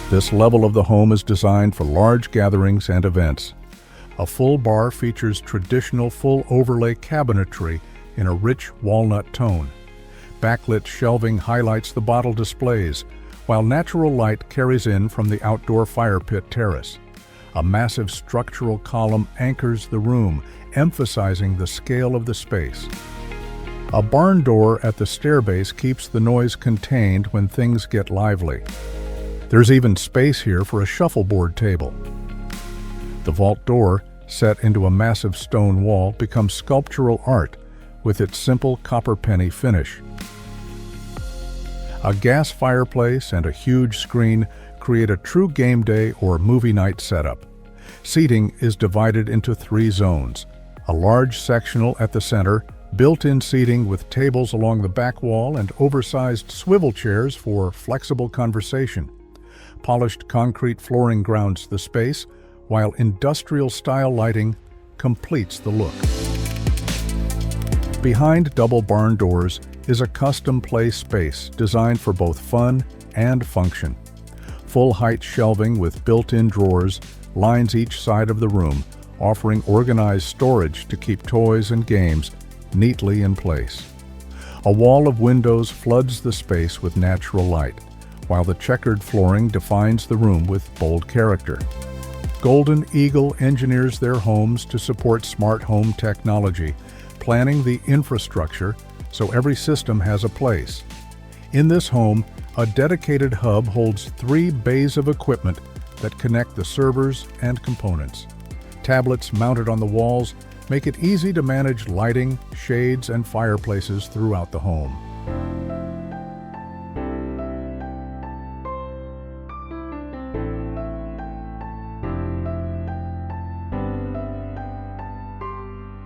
This level of the home is designed for large gatherings and events. A full bar features traditional full overlay cabinetry in a rich walnut tone. Backlit shelving highlights the bottle displays, while natural light carries in from the outdoor fire pit terrace. A massive structural column anchors the room, emphasizing the scale of the space. A barn door at the stair base keeps the noise contained when things get lively. There's even space here for a shuffleboard table. The vault door, set into a massive stone wall, becomes sculptural art with its simple copper penny finish. A gas fireplace and a huge screen create a true game day or movie night setup. Seating is divided into 3 zones: a large sectional at the center, built-in seating with tables along the back wall and oversized swivel chairs for flexible conversation. Polished concrete flooring grounds the space, while industrial-style lighting completes the look. Behind double barn doors is a custom play space designed for both fun and function. Full-height shelving with built-in drawers lines each side of the room, offering organized storage to keep toys and games neatly in place. A wall of windows floods the space with natural light, while the checkered flooring defines the room with bold character. Golden Eagle engineers their homes to support smart home technology, planning the infrastructure so every system has a place. In this home, a dedicated hub holds 3 bays of equipment that connect the servers and components. Tablets mounted on the walls make it easy to manage lighting, shades, and fireplaces throughout the home.